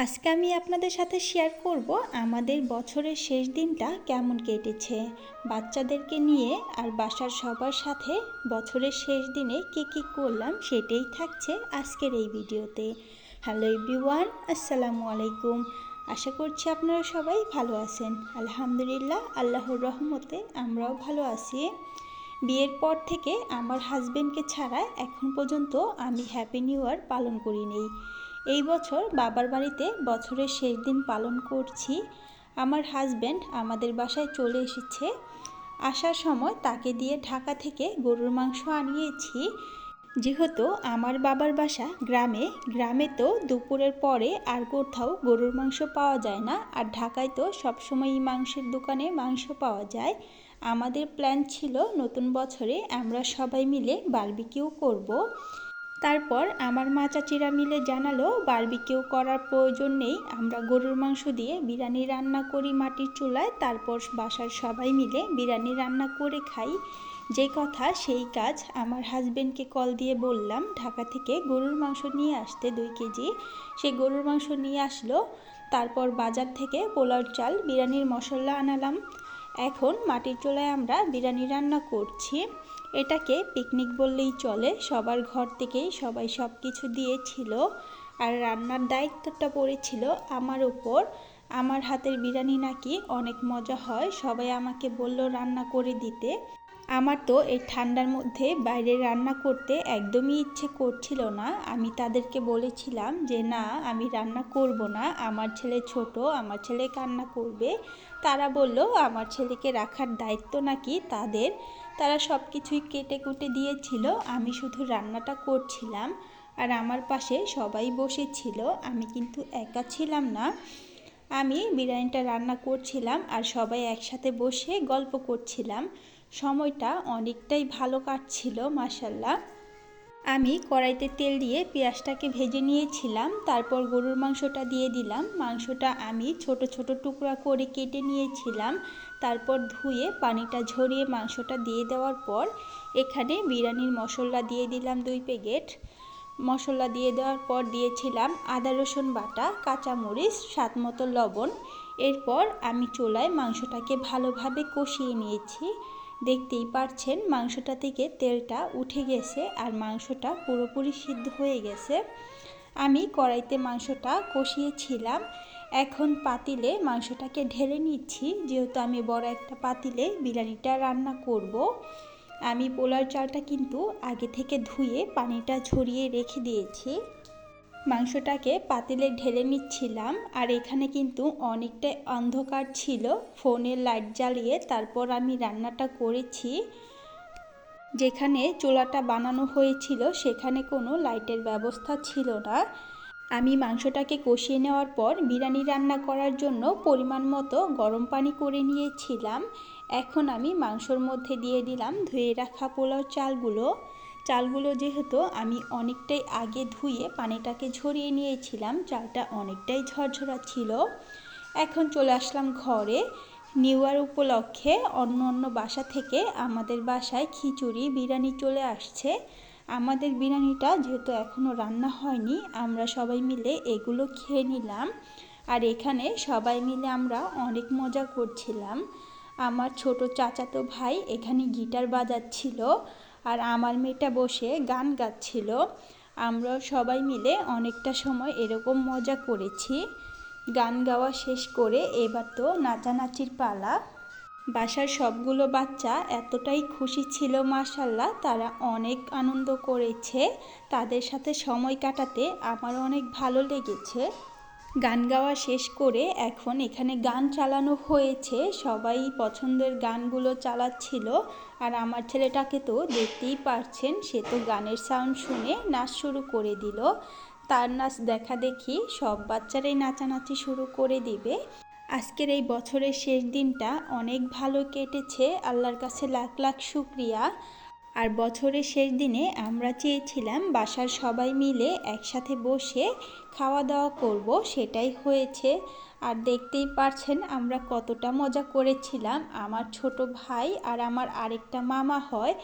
আজকে আমি আপনাদের সাথে শেয়ার করব আমাদের বছরের শেষ দিনটা কেমন কেটেছে বাচ্চাদেরকে নিয়ে আর বাসার সবার সাথে বছরের শেষ দিনে কী করলাম সেটাই থাকছে আজকের এই ভিডিওতে। হ্যালো এভরিওয়ান, আসসালামু আলাইকুম। আশা করছি আপনারা সবাই ভালো আছেন। আলহামদুলিল্লাহ, আল্লাহর রহমতে আমরাও ভালো আছি। বিয়ের পর থেকে আমার হাজবেন্ডকে ছাড়া এখন পর্যন্ত আমি হ্যাপি নিউ ইয়ার পালন করিনি। এই বছর বাবার বাড়িতে বছরের শেষ দিন পালন করছি। আমার হাজবেন্ড আমাদের বাসায় চলে এসেছে। আসার সময় তাকে দিয়ে ঢাকা থেকে গরুর মাংস আনিয়েছি। যেহেতু আমার বাবার বাসা গ্রামে তো দুপুরের পরে আর কোথাও গরুর মাংস পাওয়া যায় না, আর ঢাকায় তো সবসময়ই মাংসের দোকানে মাংস পাওয়া যায়। আমাদের প্ল্যান ছিল নতুন বছরে আমরা সবাই মিলে বারবিকিউ করব। তারপর আমার মা চাচিরা মিলে জানালো বারবিকিউ করার প্রয়োজন নেই, আমরা গরুর মাংস দিয়ে বিরিয়ানি রান্না করি মাটির চুলায়, তারপর বাসার সবাই মিলে বিরিয়ানি রান্না করে খাই। যে কথা সেই কাজ। আমার হাজবেন্ডকে কল দিয়ে বললাম ঢাকা থেকে গরুর মাংস নিয়ে আসতে 2 কেজি। সে গরুর মাংস নিয়ে আসলো। তারপর বাজার থেকে পোলাও চাল, বিরিয়ানির মশলা আনালাম। এখন মাটির চুলায় আমরা বিরিয়ানি রান্না করছি। এটাকে পিকনিক বললেই চলে। সবার ঘর থেকেই সবাই সব কিছু দিয়েছিল, আর রান্নার দায়িত্বটা পড়েছিল আমার ওপর। আমার হাতের বিরিয়ানি নাকি অনেক মজা হয়, সবাই আমাকে বলল রান্না করে দিতে। আমার তো এই ঠান্ডার মধ্যে বাইরে রান্না করতে একদমই ইচ্ছে করছিল না। আমি তাদেরকে বলেছিলাম যে না, আমি রান্না করব না, আমার ছেলে ছোট, আমার ছেলে কান্না করবে। তারা বলল আমার ছেলেকে রাখার দায়িত্ব নাকি তাদের। তারা সব কিছুই কেটে কুটে দিয়েছিল, আমি শুধু রান্নাটা করছিলাম। আর আমার পাশে সবাই বসেছিল, আমি কিন্তু একা ছিলাম না। আমি বিরিয়ানিটা রান্না করছিলাম আর সবাই একসাথে বসে গল্প করছিলাম। সময়টা অনেকটাই ভালো কাটছিল মাশাল্লাহ। আমি কড়াইতে তেল দিয়ে পেঁয়াজটাকে ভেজে নিয়েছিলাম, তারপর গরুর মাংসটা দিয়ে দিলাম। মাংসটা আমি ছোট ছোট টুকরা করে কেটে নিয়েছিলাম। তারপর ধুয়ে পানিটা ঝরিয়ে মাংসটা দিয়ে দেওয়ার পর এখানে বিরিয়ানির মশলা দিয়ে দিলাম 2 প্যাকেট। মশলা দিয়ে দেওয়ার পর দিয়েছিলাম আদা রসুন বাটা, কাঁচামরিচ, স্বাদ মতো লবণ। এরপর আমি চুলায় মাংসটাকে ভালোভাবে কষিয়ে নিয়েছি। দেখতেই পাচ্ছেন মাংসটা থেকে তেলটা উঠে গেছে আর মাংসটা পুরোপুরি সিদ্ধ হয়ে গেছে। আমি কড়াইতে মাংসটা কষিয়েছিলাম। এখন পাতিলে মাংসটাকে ঢেলে নিচ্ছি, যেহেতু আমি বড় একটা পাতিলে বিরিয়ানিটা রান্না করব। আমি পোলার চালটা কিন্তু আগে থেকে ধুয়ে পানিটা ঝরিয়ে রেখে দিয়েছি। মাংসটাকে পাতিলে ঢেলে নিচ্ছিলাম, আর এখানে কিন্তু অনেকটাই অন্ধকার ছিল। ফোনের লাইট জ্বালিয়ে তারপর আমি রান্নাটা করেছি। যেখানে চুলাটা বানানো হয়েছিল সেখানে কোনো লাইটের ব্যবস্থা ছিল না। আমি মাংসটাকে কষিয়ে নেওয়ার পর বিরিয়ানি রান্না করার জন্য পরিমাণ মতো গরম পানি করে নিয়েছিলাম। এখন আমি মাংসর মধ্যে দিয়ে দিলাম ধুয়ে রাখা পোলাও চালগুলো যেহেতু আমি অনেকটাই আগে ধুয়ে পানিটাকে ঝরিয়ে নিয়েছিলাম, চালটা অনেকটাই ঝরঝরা ছিল। এখন চলে আসলাম ঘরে। নিউ ইয়ার উপলক্ষে অন্য বাসা থেকে আমাদের বাসায় খিচুড়ি বিরিয়ানি চলে আসছে। আমাদের বিরিয়ানিটা যেহেতু এখনও রান্না হয়নি, আমরা সবাই মিলে এগুলো খেয়ে নিলাম। আর এখানে সবাই মিলে আমরা অনেক মজা করছিলাম। আমার ছোট চাচাতো ভাই এখানে গিটার বাজাচ্ছিল, আর আমার মেয়েটা বসে গান গাচ্ছিল। আমরা সবাই মিলে অনেকটা সময় এরকম মজা করেছি। গান গাওয়া শেষ করে এবার তো নাচানাচির পালা। বাসার সবগুলো বাচ্চা এতটাই খুশি ছিল মাশাল্লাহ, তারা অনেক আনন্দ করেছে। তাদের সাথে সময় কাটাতে আমার অনেক ভালো লেগেছে। গান গাওয়া শেষ করে এখন এখানে গান চালানো হয়েছে, সবাই পছন্দের গানগুলো চালাচ্ছিল। আর আমার ছেলেটাকে তো দেখতেই পারছেন, সে তো গানের সাউন্ড শুনে নাচ শুরু করে দিল। তার নাচ দেখা দেখি সব বাচ্চারাই নাচানাচি শুরু করে দিবে। আজকের এই বছরের শেষ দিনটা অনেক ভালো কেটেছে, আল্লাহর কাছে লাখ লাখ শুকরিয়া। আর বছরের শেষ দিনে আমরা চেয়েছিলাম বাসার সবাই মিলে একসাথে বসে খাওয়া দাওয়া করব, সেটাই হয়েছে। আর দেখতেই পারছেন আমরা কতটা মজা করেছিলাম। আমার ছোট ভাই আর আমার আরেকটা মামা হয়,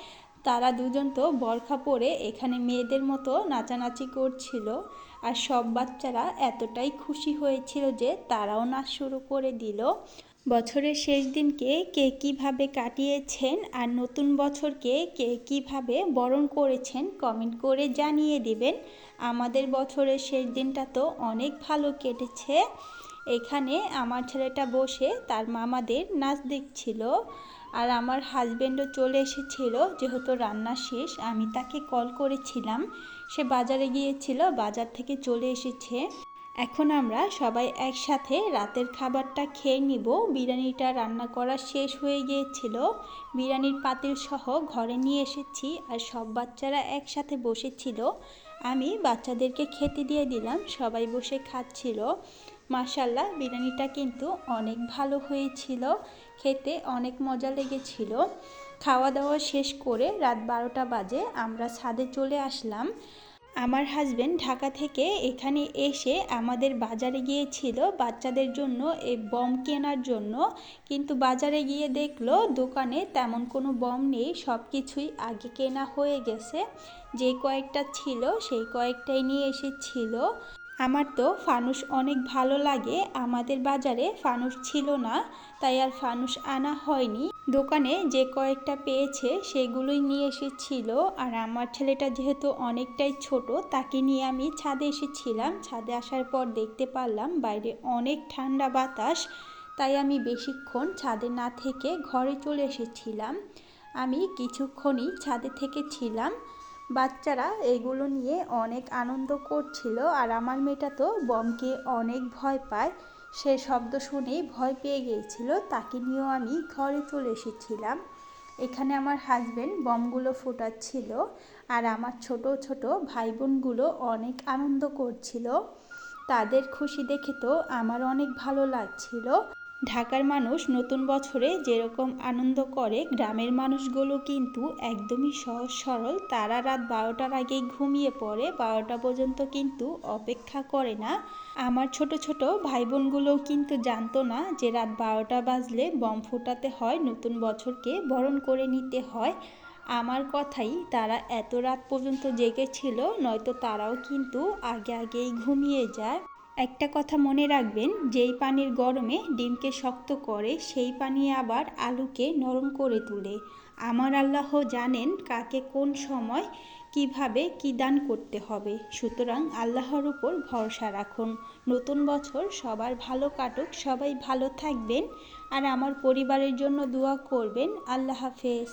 তারা দুজন তো বরখা পরে এখানে মেয়েদের মতো নাচানাচি করছিল। আর সব বাচ্চারা এতটাই খুশি হয়েছিল যে তারাও নাচ শুরু করে দিল। বছরের শেষ দিনকে কে কীভাবে কাটিয়েছেন আর নতুন বছরকে কে কীভাবে বরণ করেছেন কমেন্ট করে জানিয়ে দিবেন। আমাদের বছরের শেষ দিনটা তো অনেক ভালো কেটেছে। এখানে আমার ছেলেটা বসে তার মামাদের নাচ দেখছিল। আর আমার হাজব্যান্ডও চলে এসেছিল, যেহেতু রান্না শেষ আমি তাকে কল করেছিলাম। সে বাজারে গিয়েছিল, বাজার থেকে চলে এসেছে। এখন আমরা সবাই একসাথে রাতের খাবারটা খেয়ে নিব। বিরিয়ানিটা রান্না করা শেষ হয়ে গিয়েছিল, বিরিয়ানির পাতিল সহ ঘরে নিয়ে এসেছি আর সব বাচ্চারা একসাথে বসেছিল। আমি বাচ্চাদেরকে খেতে দিয়ে দিলাম, সবাই বসে খাচ্ছিল। মাশাআল্লাহ, বিরিয়ানিটা কিন্তু অনেক ভালো হয়েছিল, খেতে অনেক মজা লেগেছিল। খাওয়া দাওয়া শেষ করে রাত 12টা বাজে আমরা ছাদে চলে আসলাম। আমার হাজব্যান্ড ঢাকা থেকে এখানে এসে আমাদের বাজারে গিয়েছিল বাচ্চাদের জন্য এই বম কেনার জন্য, কিন্তু বাজারে গিয়ে দেখলো দোকানে তেমন কোনো বম নেই, সব কিছুই আগে কেনা হয়ে গেছে। যে কয়েকটা ছিল সেই কয়েকটাই নিয়ে এসেছিল। আমার তো ফানুস অনেক ভালো লাগে, আমাদের বাজারে ফানুস ছিল না, তাই আর ফানুস আনা হয়নি। দোকানে যে কয়েকটা পেয়েছে সেগুলোই নিয়ে এসেছিল। আর আমার ছেলেটা যেহেতু অনেকটাই ছোট, তাকে নিয়ে আমি ছাদে এসেছিলাম। ছাদে আসার পর দেখতে পারলাম বাইরে অনেক ঠান্ডা বাতাস, তাই আমি বেশিক্ষণ ছাদে না থেকে ঘরে চলে এসেছিলাম। আমি কিছুক্ষণই ছাদে থেকে ছিলাম। বাচ্চারা এগুলো নিয়ে অনেক আনন্দ করছিল। আর আমার মেয়েটা তো বমকে অনেক ভয় পায়, সে শব্দ শুনেই ভয় পেয়ে গিয়েছিল, তাকে নিয়েও আমি ঘরে চলে এসেছিলাম। এখানে আমার হাজব্যান্ড বমগুলো ফোটাচ্ছিল আর আমার ছোট ছোট ভাই বোনগুলো অনেক আনন্দ করছিল। তাদের খুশি দেখে তো আমার অনেক ভালো লাগছিল। ঢাকার মানুষ নতুন বছরে যেরকম আনন্দ করে, গ্রামের মানুষগুলো কিন্তু একদমই সহজ সরল। তারা রাত 12টার আগেই ঘুমিয়ে পড়ে, 12টা পর্যন্ত কিন্তু অপেক্ষা করে না। আমার ছোট ছোট ভাই বোনগুলোও কিন্তু জানতো না যে রাত 12টা বাজলে বম ফোটাতে হয়, নতুন বছরকে বরণ করে নিতে হয়। আমার কথাই তারা এত রাত পর্যন্ত জেগেছিল, নয়তো তারাও কিন্তু আগে আগেই ঘুমিয়ে যায়। একটা কথা মনে রাখবেন, যেই পানির গরমে ডিমকে শক্ত করে সেই পানি আবার আলুকে নরম করে তোলে। আমার আল্লাহ জানেন কাকে কোন সময় কিভাবে কি দান করতে হবে। সুতরাং আল্লাহর উপর ভরসা রাখুন। নতুন বছর সবার ভালো কাটুক, সবাই ভালো থাকবেন আর আমার পরিবারের জন্য দোয়া করবেন। আল্লাহ হাফেজ।